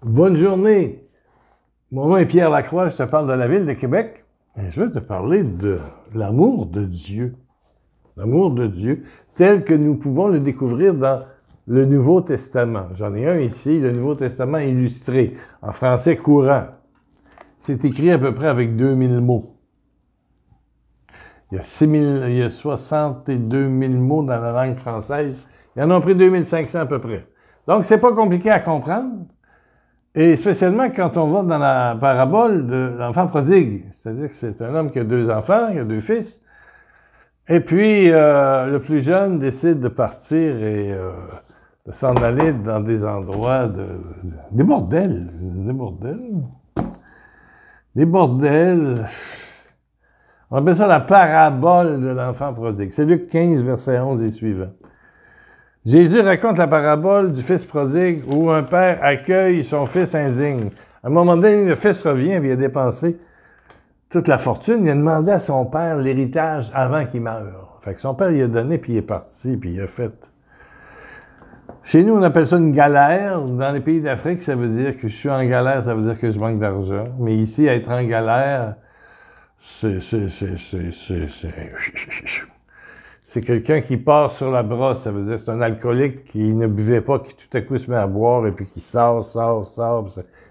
Bonne journée. Mon nom est Pierre Lacroix, je te parle de la ville de Québec. Et je veux te parler de l'amour de Dieu. L'amour de Dieu, tel que nous pouvons le découvrir dans le Nouveau Testament. J'en ai un ici, le Nouveau Testament illustré, en français courant. C'est écrit à peu près avec 2000 mots. Il y a 62 000 mots dans la langue française. Il y en a pris 2500 à peu près. Donc, c'est pas compliqué à comprendre. Et spécialement quand on va dans la parabole de l'enfant prodigue. C'est-à-dire que c'est un homme qui a 2 enfants, il a 2 fils. Et puis, le plus jeune décide de partir et de s'en aller dans des endroits des bordels. Des bordels. Des bordels. On appelle ça la parabole de l'enfant prodigue. C'est Luc 15, verset 11 et suivant. Jésus raconte la parabole du fils prodigue où un père accueille son fils indigne. À un moment donné, le fils revient et il a dépensé toute la fortune. Il a demandé à son père l'héritage avant qu'il meure. Fait que son père, il a donné, puis il est parti, puis il a fait. Chez nous, on appelle ça une galère. Dans les pays d'Afrique, ça veut dire que je suis en galère, ça veut dire que je manque d'argent. Mais ici, être en galère, c'est quelqu'un qui part sur la brosse, ça veut dire que c'est un alcoolique qui ne buvait pas, qui tout à coup se met à boire et puis qui sort.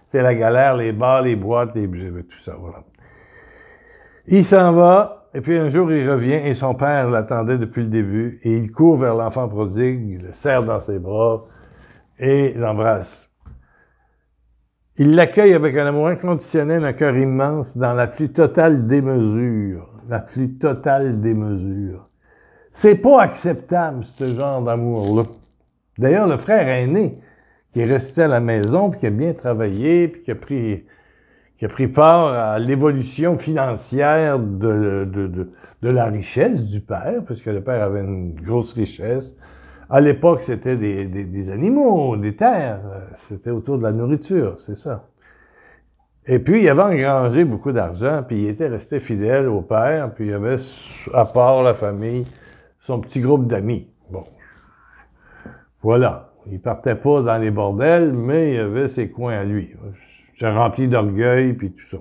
C'est la galère, les bars, les boîtes, tout ça, voilà. Il s'en va, et puis un jour il revient et son père l'attendait depuis le début et il court vers l'enfant prodigue, il le serre dans ses bras et l'embrasse. Il l'accueille avec un amour inconditionnel, un cœur immense, dans la plus totale démesure. La plus totale démesure. C'est pas acceptable, ce genre d'amour-là. D'ailleurs, le frère aîné, qui est resté à la maison, puis qui a bien travaillé, puis qui a pris part à l'évolution financière de la richesse du père, puisque le père avait une grosse richesse. À l'époque, c'était des animaux, des terres. C'était autour de la nourriture, c'est ça. Et puis, il avait engrangé beaucoup d'argent, puis il était resté fidèle au père, puis il avait, à part la famille, son petit groupe d'amis. Bon. Voilà. Il partait pas dans les bordels, mais il avait ses coins à lui. C'est rempli d'orgueil, puis tout ça.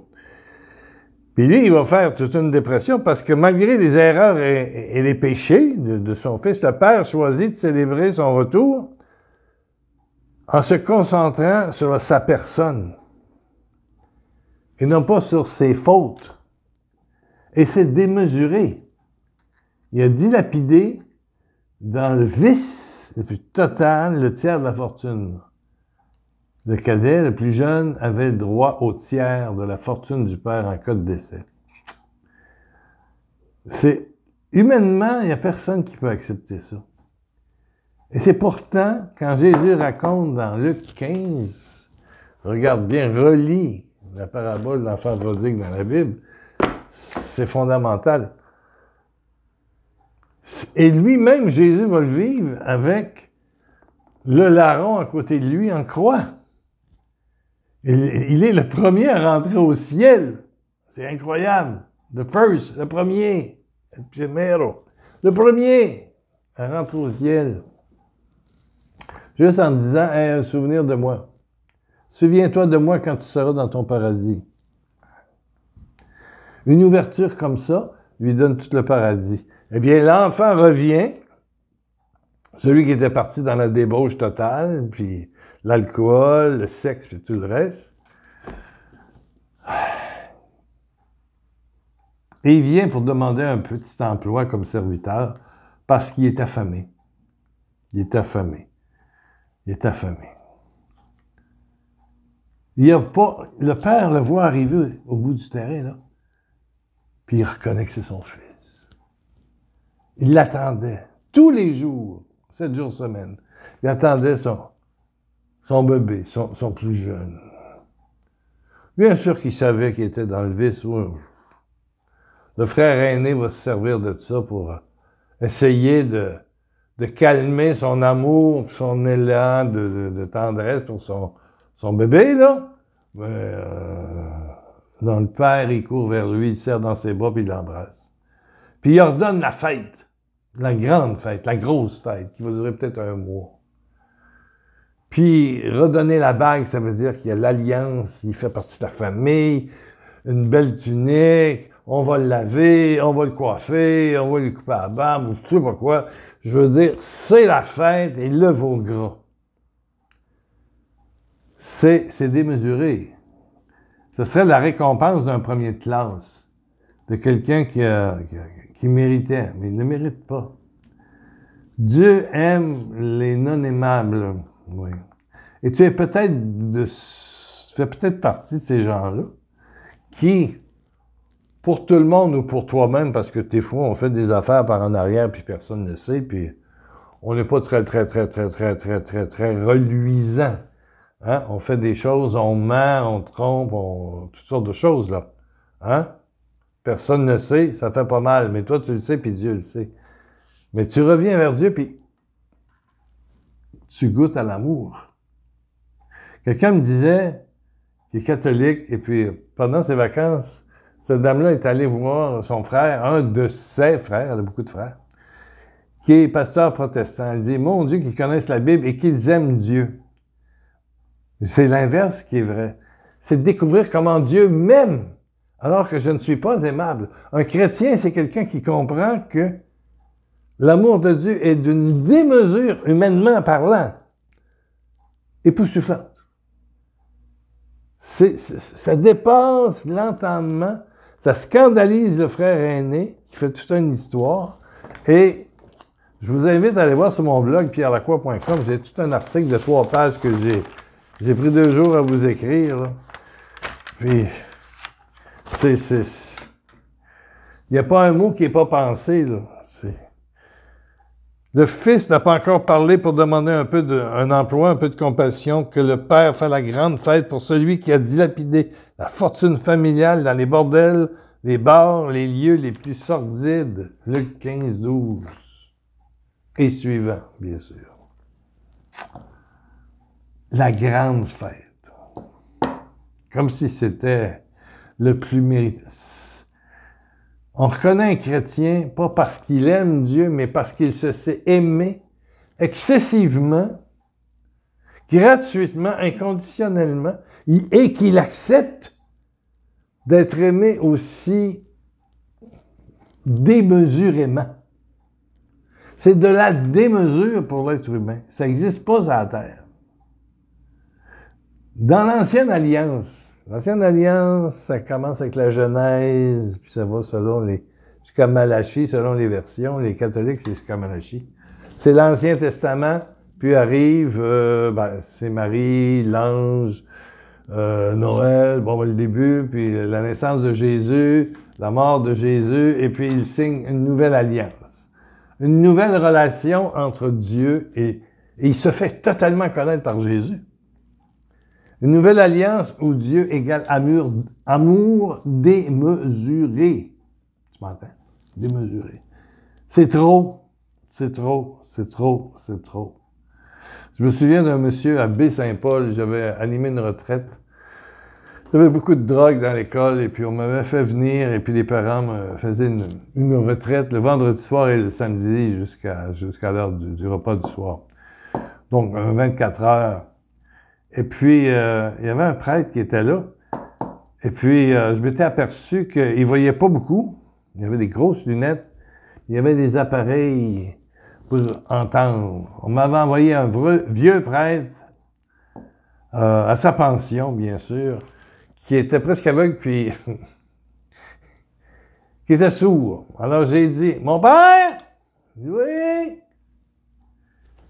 Puis lui, il va faire toute une dépression parce que malgré les erreurs et les péchés de son fils, le père choisit de célébrer son retour en se concentrant sur sa personne et non pas sur ses fautes. Et c'est démesuré. Il a dilapidé dans le vice le plus total le tiers de la fortune. Le cadet, le plus jeune, avait droit au tiers de la fortune du père en cas de décès. Humainement, il n'y a personne qui peut accepter ça. Et c'est pourtant, quand Jésus raconte dans Luc 15, regarde bien, relis la parabole de l'enfant prodigue dans la Bible, c'est fondamental. Et lui-même, Jésus va le vivre avec le larron à côté de lui en croix. Il est le premier à rentrer au ciel. C'est incroyable. The first, le premier. El primero. Le premier à rentrer au ciel. Juste en disant, hey, un souvenir de moi. Souviens-toi de moi quand tu seras dans ton paradis. Une ouverture comme ça lui donne tout le paradis. Eh bien, l'enfant revient, celui qui était parti dans la débauche totale, puis l'alcool, le sexe, puis tout le reste. Et il vient pour demander un petit emploi comme serviteur parce qu'il est affamé. Il est affamé. Il est affamé. Le père le voit arriver au bout du terrain, là, puis il reconnaît que c'est son fils. Il l'attendait tous les jours, 7 jours semaine. Il attendait son bébé, son plus jeune. Bien sûr qu'il savait qu'il était dans le vice. Le frère aîné va se servir de ça pour essayer de calmer son amour, son élan de tendresse pour son bébé, là. Mais dans le père, il court vers lui, il le serre dans ses bras, puis il l'embrasse. Puis il ordonne la fête, la grande fête, la grosse fête, qui va durer peut-être 1 mois. Puis redonner la bague, ça veut dire qu'il y a l'alliance, il fait partie de la famille, une belle tunique, on va le laver, on va le coiffer, on va lui couper la barbe, ou je sais pas quoi. Je veux dire, c'est la fête et le veau gras. C'est démesuré. Ce serait la récompense d'un premier de classe, de quelqu'un qui méritait, mais il ne mérite pas. Dieu aime les non-aimables. Oui. Et tu fais peut-être partie de ces gens-là qui, pour tout le monde ou pour toi-même, parce que des fois, on fait des affaires par en arrière puis personne ne le sait, puis on n'est pas très reluisant. Hein? On fait des choses, on ment, on trompe, toutes sortes de choses, là. Hein? Personne ne sait, ça fait pas mal, mais toi, tu le sais, puis Dieu le sait. Mais tu reviens vers Dieu, puis tu goûtes à l'amour. Quelqu'un me disait, qui est catholique, et puis pendant ses vacances, cette dame-là est allée voir son frère, un de ses frères, elle a beaucoup de frères, qui est pasteur protestant. Elle dit, mon Dieu, qu'ils connaissent la Bible et qu'ils aiment Dieu. C'est l'inverse qui est vrai. C'est de découvrir comment Dieu m'aime, alors que je ne suis pas aimable. Un chrétien, c'est quelqu'un qui comprend que l'amour de Dieu est d'une démesure, humainement parlant, époustouflante. Ça dépasse l'entendement, ça scandalise le frère aîné, qui fait toute une histoire, et je vous invite à aller voir sur mon blog, pierrelacroix.com, j'ai tout un article de 3 pages que j'ai pris 2 jours à vous écrire, là. Puis, il n'y a pas un mot qui n'est pas pensé, là. Le fils n'a pas encore parlé pour demander un emploi, un peu de compassion, que le père fait la grande fête pour celui qui a dilapidé la fortune familiale dans les bordels, les bars, les lieux les plus sordides. Luc 15, 12. Et suivant, bien sûr. La grande fête. Comme si c'était le plus méritant. On reconnaît un chrétien, pas parce qu'il aime Dieu, mais parce qu'il se sait aimer excessivement, gratuitement, inconditionnellement, et qu'il accepte d'être aimé aussi démesurément. C'est de la démesure pour l'être humain. Ça n'existe pas à la Terre. Dans l'Ancienne Alliance, ça commence avec la Genèse, puis ça va jusqu'à Malachie, selon les versions. Les catholiques, c'est jusqu'à Malachie. C'est l'Ancien Testament, puis arrive, c'est Marie, l'ange, Noël, le début, puis la naissance de Jésus, la mort de Jésus, et puis il signe une nouvelle alliance. Une nouvelle relation entre Dieu et il se fait totalement connaître par Jésus. Une nouvelle alliance où Dieu égale amour démesuré. Tu m'entends? Démesuré. C'est trop. C'est trop. C'est trop. C'est trop. Je me souviens d'un monsieur à Baie-Saint-Paul. J'avais animé une retraite. J'avais beaucoup de drogue dans l'école et puis on m'avait fait venir et puis les parents me faisaient une retraite le vendredi soir et le samedi jusqu'à l'heure du repas du soir. Donc, 24 heures. Et puis, il y avait un prêtre qui était là. Et puis, je m'étais aperçu qu'il ne voyait pas beaucoup. Il y avait des grosses lunettes. Il y avait des appareils pour entendre. On m'avait envoyé un vieux prêtre à sa pension, bien sûr, qui était presque aveugle, puis qui était sourd. Alors, j'ai dit, « Mon père! » Oui!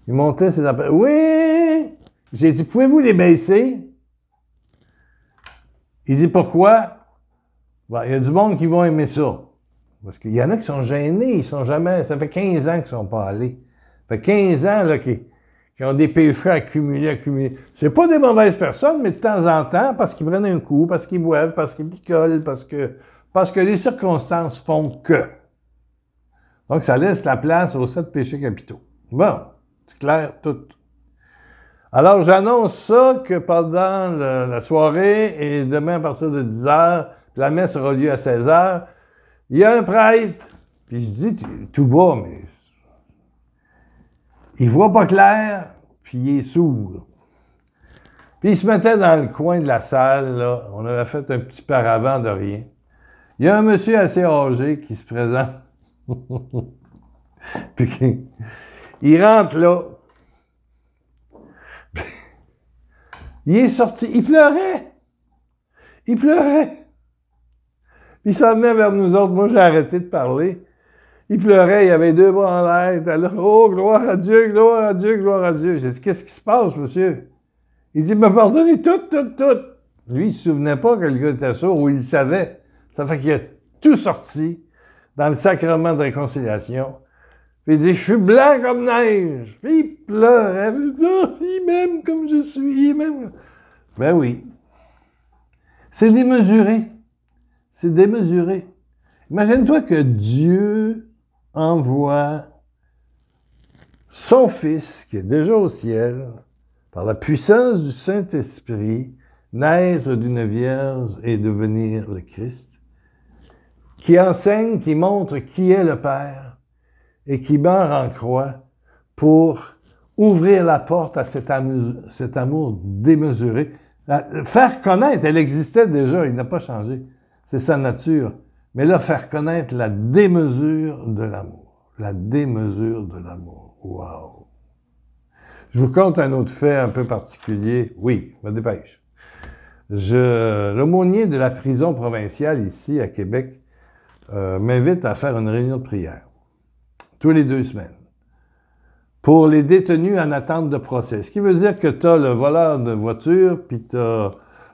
Il montait ses appareils. « Oui! » J'ai dit, pouvez-vous les baisser? Il dit, pourquoi? Il y a du monde qui vont aimer ça. Parce qu'il y en a qui sont gênés, ils sont jamais, ça fait 15 ans qu'ils sont pas allés. Ça fait 15 ans, là, qui ont des péchés accumulés. C'est pas des mauvaises personnes, mais de temps en temps, parce qu'ils prennent un coup, parce qu'ils boivent, parce qu'ils picolent, parce que les circonstances font que. Donc, ça laisse la place aux 7 péchés capitaux. Bon, c'est clair, tout. Alors, j'annonce ça que pendant la soirée et demain à partir de 10h, la messe aura lieu à 16h, il y a un prêtre, puis je dis tout bas, mais il voit pas clair, puis il est sourd. Puis il se mettait dans le coin de la salle, là. On avait fait un petit paravent de rien. Il y a un monsieur assez âgé qui se présente. Puis il rentre là. Il est sorti. Il pleurait. Il pleurait. Puis il s'en venait vers nous autres. Moi, j'ai arrêté de parler. Il pleurait. Il avait deux bras en l'air. Il était là. Oh, gloire à Dieu, gloire à Dieu, gloire à Dieu. J'ai dit, qu'est-ce qui se passe, monsieur? Il dit, me pardonnez tout. Lui, il se souvenait pas que le gars était sourd ou il le savait. Ça fait qu'il a tout sorti dans le sacrement de réconciliation. Puis il dit, je suis blanc comme neige. Puis il pleurait. Il m'aime comme je suis. Il m'aime. Ben oui. C'est démesuré. C'est démesuré. Imagine-toi que Dieu envoie son Fils, qui est déjà au ciel, par la puissance du Saint-Esprit, naître d'une vierge et devenir le Christ, qui enseigne, qui montre qui est le Père et qui meurt en croix pour ouvrir la porte à cet amour démesuré. Faire connaître, elle existait déjà, il n'a pas changé. C'est sa nature. Mais là, faire connaître la démesure de l'amour. La démesure de l'amour. Wow! Je vous conte un autre fait un peu particulier. Oui, je me dépêche. L'aumônier de la prison provinciale ici à Québec m'invite à faire une réunion de prière. Tous les 2 semaines. Pour les détenus en attente de procès. Ce qui veut dire que tu as le voleur de voiture, puis tu as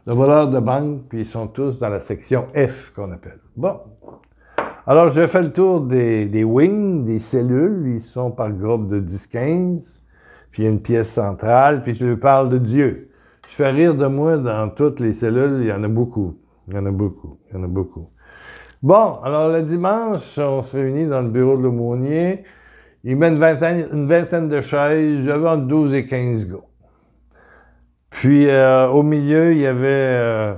le voleur de banque, puis ils sont tous dans la section F, qu'on appelle. Bon. Alors, je fais le tour des wings, des cellules. Ils sont par groupe de 10-15. Puis il y a une pièce centrale, puis je leur parle de Dieu. Je fais rire de moi dans toutes les cellules. Il y en a beaucoup. Il y en a beaucoup. Il y en a beaucoup. Bon, alors le dimanche, on se réunit dans le bureau de l'aumônier. Il met une vingtaine de chaises. J'avais entre 12 et 15 gars. Puis, au milieu, il y avait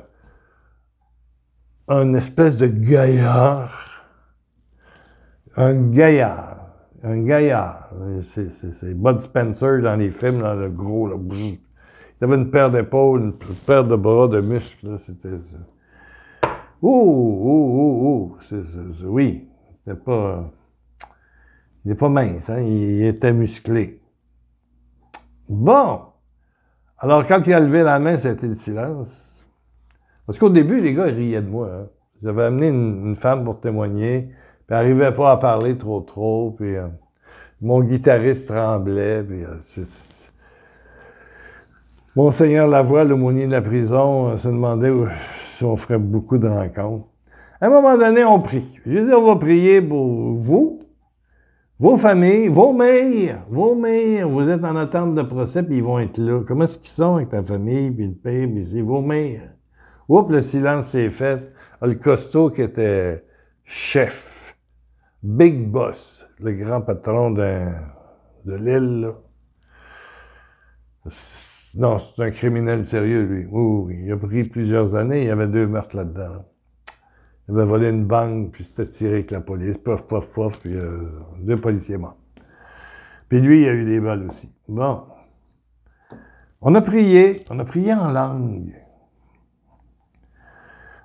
un espèce de gaillard. Un gaillard. C'est Bud Spencer dans les films, dans le gros, là. Il avait une paire d'épaules, une paire de bras, de muscles, là. C'était... Oui. C'était pas... Il n'est pas mince, hein? Il était musclé. Bon. Alors, quand il a levé la main, c'était le silence. Parce qu'au début, les gars, ils riaient de moi, hein. J'avais amené une femme pour témoigner, puis elle n'arrivait pas à parler trop, puis mon guitariste tremblait, puis Monseigneur Lavoie, l'aumônier de la prison, se demandait si on ferait beaucoup de rencontres. À un moment donné, on prie. J'ai dit, on va prier pour vous, vos familles, vos mères, vous êtes en attente de procès, puis ils vont être là. Comment est-ce qu'ils sont avec ta famille, puis le père, puis c'est vos mères. Oups, le silence s'est fait. Le costaud qui était chef, big boss, le grand patron de l'île, là. Non, c'est un criminel sérieux, lui. Oui, il a pris plusieurs années, il y avait 2 meurtres là-dedans, là. Il avait volé une banque, puis s'était tiré avec la police, pof, puis 2 policiers morts. Puis lui, il a eu des balles aussi. Bon. On a prié en langue.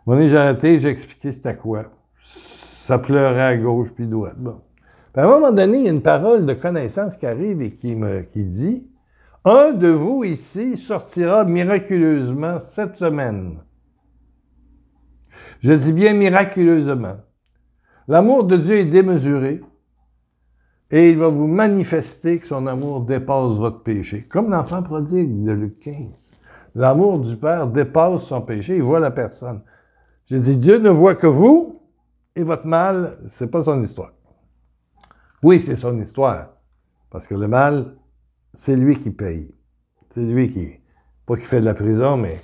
J'ai arrêté, j'ai expliqué c'était quoi. Ça pleurait à gauche puis droite. Bon. Puis à un moment donné, il y a une parole de connaissance qui arrive et qui dit « Un de vous ici sortira miraculeusement cette semaine. » Je dis bien miraculeusement. L'amour de Dieu est démesuré et il va vous manifester que son amour dépasse votre péché. Comme l'enfant prodigue de Luc 15. L'amour du Père dépasse son péché, il voit la personne. J'ai dit, Dieu ne voit que vous et votre mal, c'est pas son histoire. Oui, c'est son histoire. Parce que le mal, c'est lui qui paye. C'est lui qui, pas qui fait de la prison, mais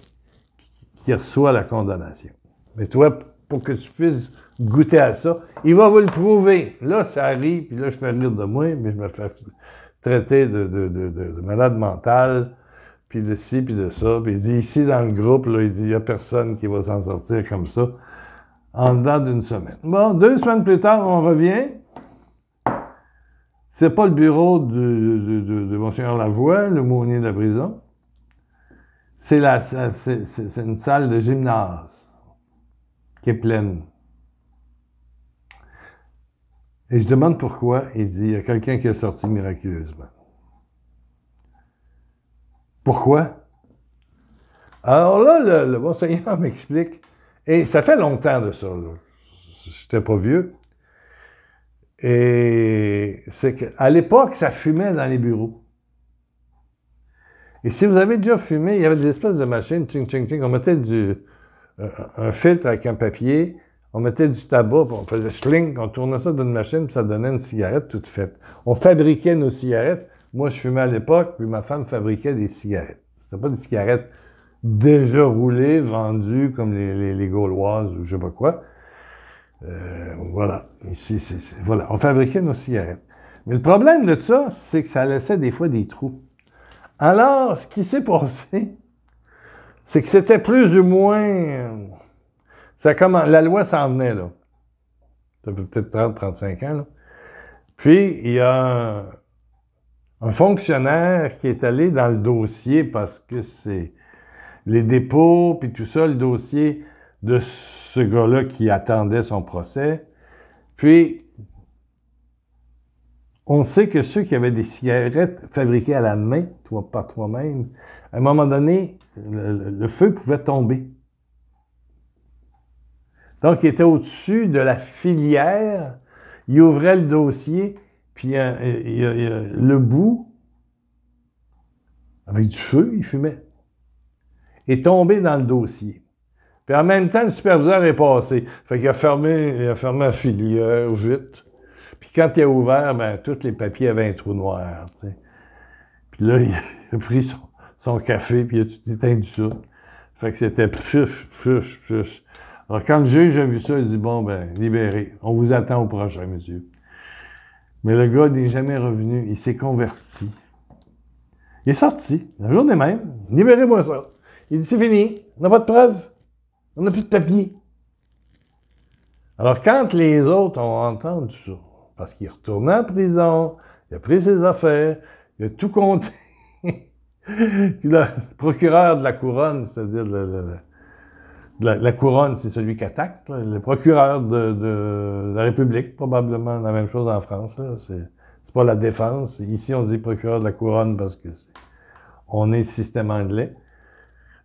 qui reçoit la condamnation. Mais toi, pour que tu puisses goûter à ça, il va vous le prouver. Là, ça arrive, puis là, je fais rire de moi, mais je me fais traiter de malade mental, puis de ci, puis de ça. Puis il dit, ici, dans le groupe, là, il dit, il n'y a personne qui va s'en sortir comme ça en dedans d'une semaine. Bon, 2 semaines plus tard, on revient. C'est pas le bureau de Monseigneur Lavoie, l'aumônier de la prison. c'est une salle de gymnase qui est pleine. Et je demande pourquoi. Il dit, il y a quelqu'un qui est sorti miraculeusement. Pourquoi? Alors là, le bon Seigneur m'explique. Et ça fait longtemps de ça, là. J'étais pas vieux. Et c'est qu'à l'époque, ça fumait dans les bureaux. Et si vous avez déjà fumé, il y avait des espèces de machines, tching, tching, tching, on mettait un filtre avec un papier, on mettait du tabac, puis on faisait sling, on tournait ça dans une machine, puis ça donnait une cigarette toute faite. On fabriquait nos cigarettes. Moi, je fumais à l'époque, puis ma femme fabriquait des cigarettes. C'était pas des cigarettes déjà roulées, vendues comme les Gauloises ou je sais pas quoi. Voilà. Ici, voilà. On fabriquait nos cigarettes. Mais le problème de ça, c'est que ça laissait des fois des trous. Alors, ce qui s'est passé, c'est que c'était plus ou moins... la loi s'en venait, là. Ça fait peut-être 30-35 ans, là. Puis, il y a un fonctionnaire qui est allé dans le dossier parce que c'est les dépôts, puis tout ça, le dossier de ce gars-là qui attendait son procès. Puis, on sait que ceux qui avaient des cigarettes fabriquées à la main, par toi-même, à un moment donné, le feu pouvait tomber. Donc, il était au-dessus de la filière, il ouvrait le dossier, puis le bout, avec du feu, il fumait, est tombé dans le dossier. Puis en même temps, le superviseur est passé. Fait qu'il a fermé la filière vite. Puis quand il a ouvert, ben, tous les papiers avaient un trou noir, tu sais. Puis là, il a pris son café, puis il a tout éteint du ça. Fait que c'était pfush. Alors, quand le juge a vu ça, il dit, bon, ben, libéré. On vous attend au prochain, monsieur. Mais le gars n'est jamais revenu. Il s'est converti. Il est sorti, la journée même. Libérez-moi ça. Il dit, c'est fini. On n'a pas de preuves. On n'a plus de papier. Alors, quand les autres ont entendu ça, parce qu'il est retourné en prison, il a pris ses affaires, il a tout compté. Le procureur de la couronne, c'est-à-dire la couronne, c'est celui qui attaque, là, le procureur de la République, probablement la même chose en France, là, c'est pas la défense. Ici, on dit procureur de la couronne parce que on est le système anglais.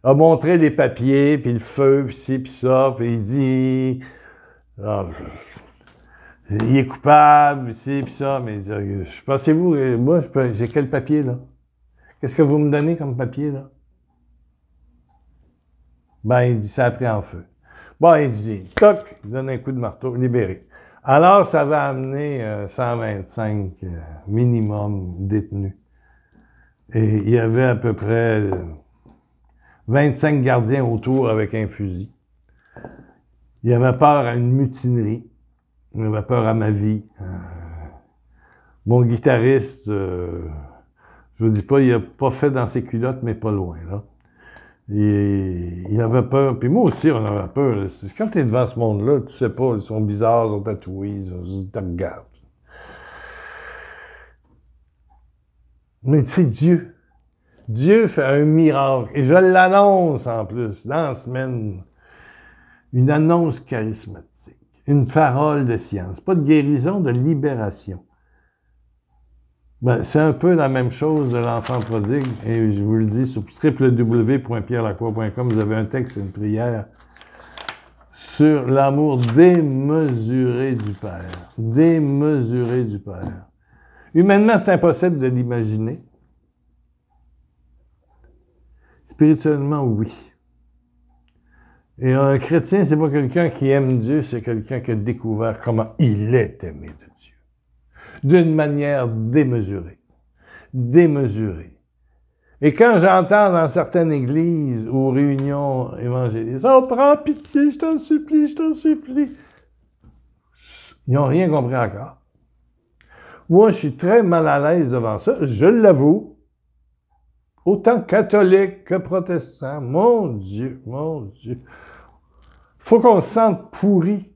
A montré les papiers, puis le feu, puis ci, puis ça, puis il dit... il est coupable, ci, puis ça, mais pensez-vous, moi, j'ai quel papier, là? Qu'est-ce que vous me donnez comme papier, là? Ben, il dit, ça a pris en feu. Bon, il dit, toc, il donne un coup de marteau, libéré. Alors, ça va amener 125 minimum détenus. Et il y avait à peu près 25 gardiens autour avec un fusil. Il avait peur à une mutinerie. Il avait peur à ma vie. Mon guitariste, je vous dis pas, il a pas fait dans ses culottes, mais pas loin, là. Et il avait peur, puis moi aussi, on avait peur. Quand tu es devant ce monde-là, tu sais pas, ils sont bizarres, ils sont tatoués, ils te regardent. Mais tu sais, Dieu fait un miracle. Et je l'annonce en plus, dans la semaine, une annonce charismatique, une parole de science, pas de guérison, de libération. Ben, c'est un peu la même chose de l'enfant prodigue, et je vous le dis, sur www.pierrelacroix.com, vous avez un texte et une prière sur l'amour démesuré du Père. Démesuré du Père. Humainement, c'est impossible de l'imaginer. Spirituellement, oui. Et un chrétien, c'est pas quelqu'un qui aime Dieu, c'est quelqu'un qui a découvert comment il est aimé de Dieu. D'une manière démesurée. Démesurée. Et quand j'entends dans certaines églises ou réunions évangélistes, « Oh, prends pitié, je t'en supplie, je t'en supplie. » Ils n'ont rien compris encore. Moi, je suis très mal à l'aise devant ça, je l'avoue. Autant catholique que protestant. Mon Dieu, mon Dieu. Faut qu'on se sente pourri.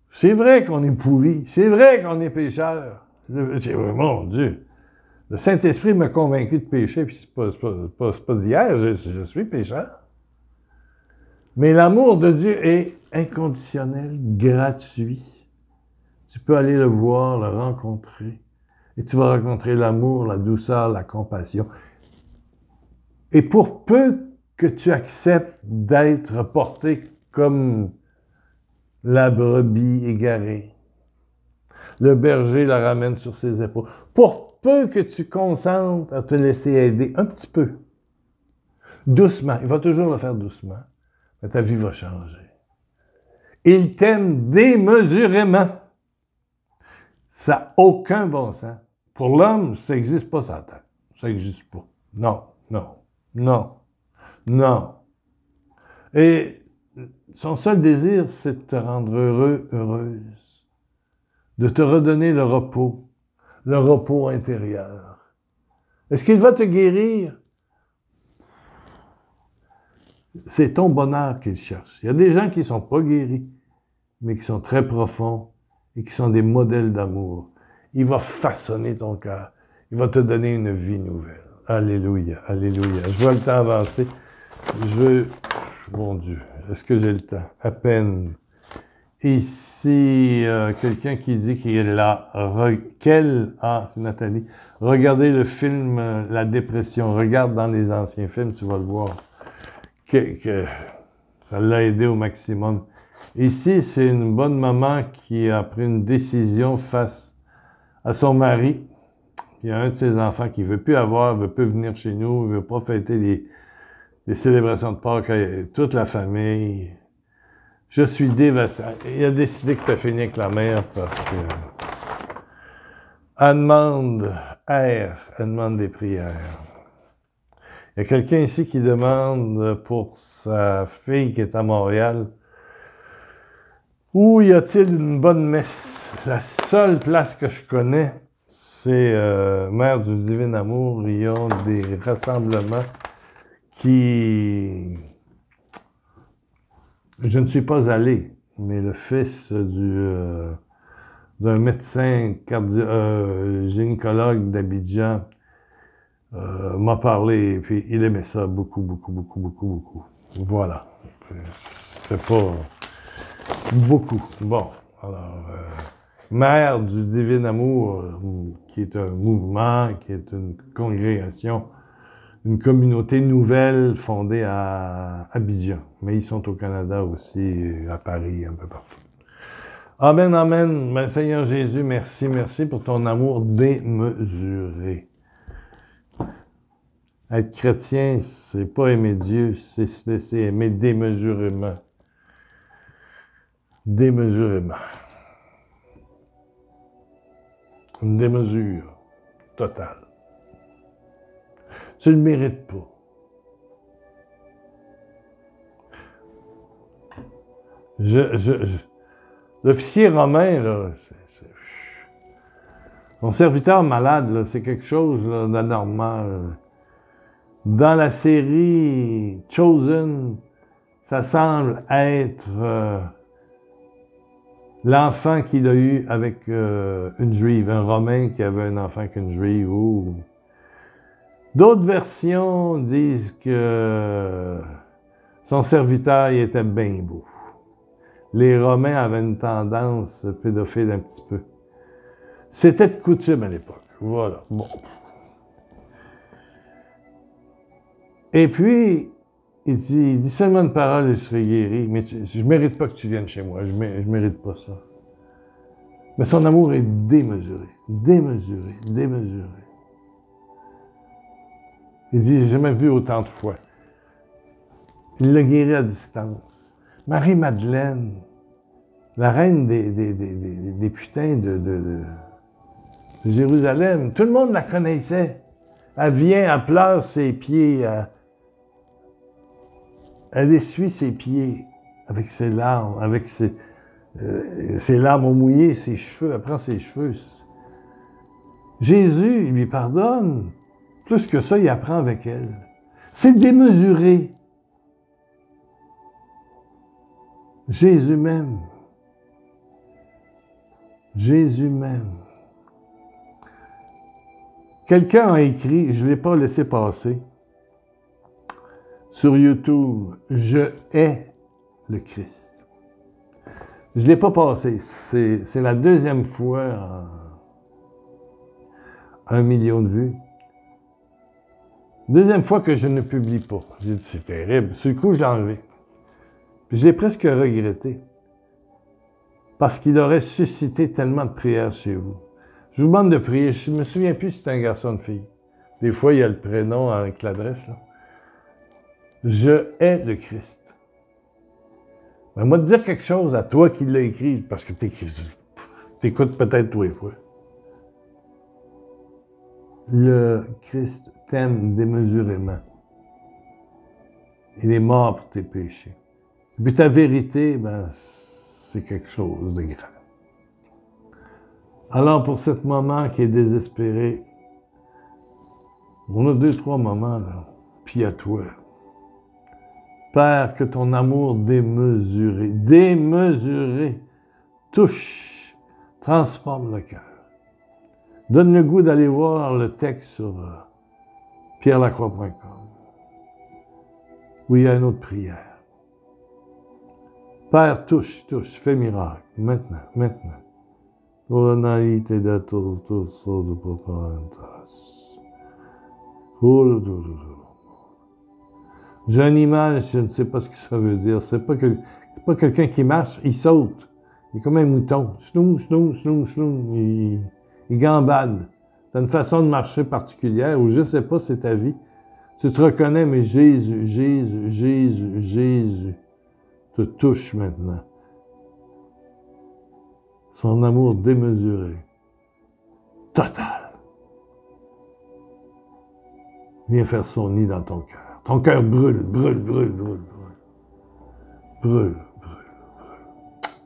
C'est vrai qu'on est pourri. C'est vrai qu'on est pécheur. Mon Dieu. Le Saint-Esprit m'a convaincu de pécher, puis c'est pas d'hier, je suis pécheur. Mais l'amour de Dieu est inconditionnel, gratuit. Tu peux aller le voir, le rencontrer, et tu vas rencontrer l'amour, la douceur, la compassion. Et pour peu que tu acceptes d'être porté comme la brebis égarée, le berger la ramène sur ses épaules. Pour peu que tu consentes à te laisser aider un petit peu, doucement, il va toujours le faire doucement, mais ta vie va changer. Il t'aime démesurément. Ça n'a aucun bon sens. Pour l'homme, ça n'existe pas sur la terre. Ça n'existe pas. Non, non, non, non. Et son seul désir, c'est de te rendre heureux, heureuse, de te redonner le repos intérieur. Est-ce qu'il va te guérir? C'est ton bonheur qu'il cherche. Il y a des gens qui ne sont pas guéris, mais qui sont très profonds et qui sont des modèles d'amour. Il va façonner ton cœur. Il va te donner une vie nouvelle. Alléluia, alléluia. Je vois le temps avancer. Mon Dieu, est-ce que j'ai le temps? À peine. Ici, quelqu'un qui dit qu'il est là. C'est Nathalie. Regardez le film La dépression. Regarde dans les anciens films, tu vas le voir. Que ça l'a aidé au maximum. Ici, c'est une bonne maman qui a pris une décision face à son mari. Il y a un de ses enfants qui veut plus veut plus venir chez nous, veut pas fêter les célébrations de Pâques avec toute la famille. Je suis dévasté. Il a décidé que c'était fini avec la mère parce que elle demande des prières. Il y a quelqu'un ici qui demande pour sa fille qui est à Montréal, où y a-t-il une bonne messe? La seule place que je connais, c'est Mère du Divin Amour. Ils ont des rassemblements qui... Je ne suis pas allé, mais le fils d'un médecin gynécologue d'Abidjan m'a parlé, et puis il aimait ça beaucoup, beaucoup, beaucoup, beaucoup, beaucoup. Voilà. C'est pas beaucoup. Bon, alors, Mère du Divin Amour, qui est un mouvement, qui est une congrégation, une communauté nouvelle fondée à Abidjan. Mais ils sont au Canada aussi, à Paris, un peu partout. Amen, amen. Ben, Seigneur Jésus, merci, merci pour ton amour démesuré. Être chrétien, c'est pas aimer Dieu, c'est se laisser aimer démesurément. Démesurément. Une démesure totale. Tu ne le mérites pas. L'officier romain, là, son serviteur malade, là, c'est quelque chose là, d'anormal. Dans la série Chosen, ça semble être l'enfant qu'il a eu avec une juive, un Romain qui avait un enfant avec une juive. Ou... D'autres versions disent que son serviteur il était bien beau. Les Romains avaient une tendance pédophile un petit peu. C'était de coutume à l'époque. Voilà. Bon. Et puis, il dit seulement une parole et je serai guéri. Mais je ne mérite pas que tu viennes chez moi. Je ne mérite pas ça. Mais son amour est démesuré. Démesuré. Démesuré. Il dit, j'ai jamais vu autant de fois. Il l'a guéri à distance. Marie-Madeleine, la reine des putains de Jérusalem, tout le monde la connaissait. Elle vient, elle pleure ses pieds, elle essuie ses pieds avec ses larmes, avec ses larmes mouillées, ses cheveux, elle prend ses cheveux. Jésus, il lui pardonne. Plus que ça, il apprend avec elle. C'est démesuré. Jésus m'aime. Jésus m'aime. Quelqu'un a écrit, je ne l'ai pas laissé passer, sur YouTube, « Je hais le Christ ». Je ne l'ai pas passé. C'est la deuxième fois en 1 million de vues. Deuxième fois que je ne publie pas. J'ai dit, c'est terrible. Sur le coup, je l'ai enlevé. Puis je l'ai presque regretté. Parce qu'il aurait suscité tellement de prières chez vous. Je vous demande de prier. Je ne me souviens plus si c'est un garçon ou une fille. Des fois, il y a le prénom avec l'adresse, là. Je hais le Christ. Mais moi, te dire quelque chose à toi qui l'as écrit, parce que t'écoutes peut-être tous les fois. Le Christ t'aime démesurément. Il est mort pour tes péchés. Puis ta vérité, ben, c'est quelque chose de grand. Alors, pour ce moment qui est désespéré, on a 2-3 moments, là, puis à toi. Père, que ton amour démesuré, touche, transforme le cœur. Donne le goût d'aller voir le texte sur pierrelacroix.com, où il y a une autre prière. Père, touche, fais miracle, maintenant. J'ai une image, je ne sais pas ce que ça veut dire. C'est pas quelqu'un qui marche, il saute. Il est comme un mouton. Snou. Il gambade. Tu as une façon de marcher particulière, ou je ne sais pas, c'est ta vie. Tu te reconnais, mais Jésus te touche maintenant. Son amour démesuré, total, vient faire son nid dans ton cœur. Ton cœur brûle.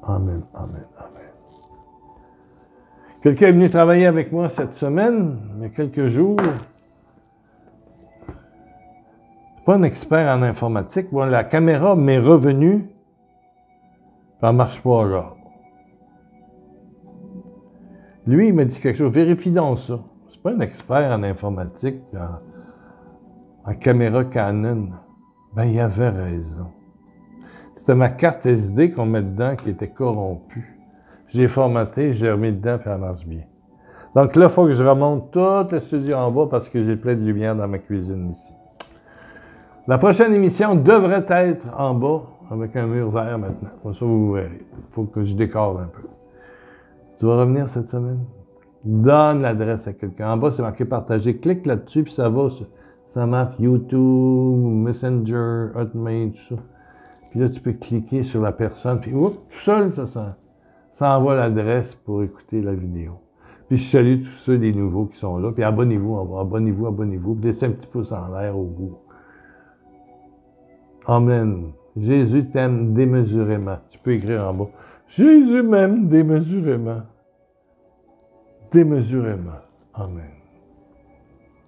Amen. Quelqu'un est venu travailler avec moi cette semaine, il y a quelques jours. C'est pas un expert en informatique. Bon, la caméra m'est revenue, elle ne marche pas encore. Lui, il m'a dit quelque chose. Vérifie donc ça. C'est pas un expert en informatique, en caméra Canon. Ben, il avait raison. C'était ma carte SD qu'on met dedans qui était corrompue. Je l'ai formatée, je l'ai remis dedans, puis elle marche bien. Donc là, il faut que je remonte tout le studio en bas parce que j'ai plein de lumière dans ma cuisine ici. La prochaine émission devrait être en bas, avec un mur vert maintenant. Comme ça, vous verrez. Il faut que je décore un peu. Tu vas revenir cette semaine? Donne l'adresse à quelqu'un. En bas, c'est marqué partager. Clique là-dessus, puis ça va. Ça marque YouTube, Messenger, Hotmail, tout ça. Puis là, tu peux cliquer sur la personne, puis oups, tout seul, ça envoie l'adresse pour écouter la vidéo. Puis je salue tous ceux des nouveaux qui sont là. Puis abonnez-vous en bas. Abonnez-vous. Puis laissez un petit pouce en l'air au bout. Amen. Jésus t'aime démesurément. Tu peux écrire en bas. Jésus m'aime démesurément. Démesurément. Amen.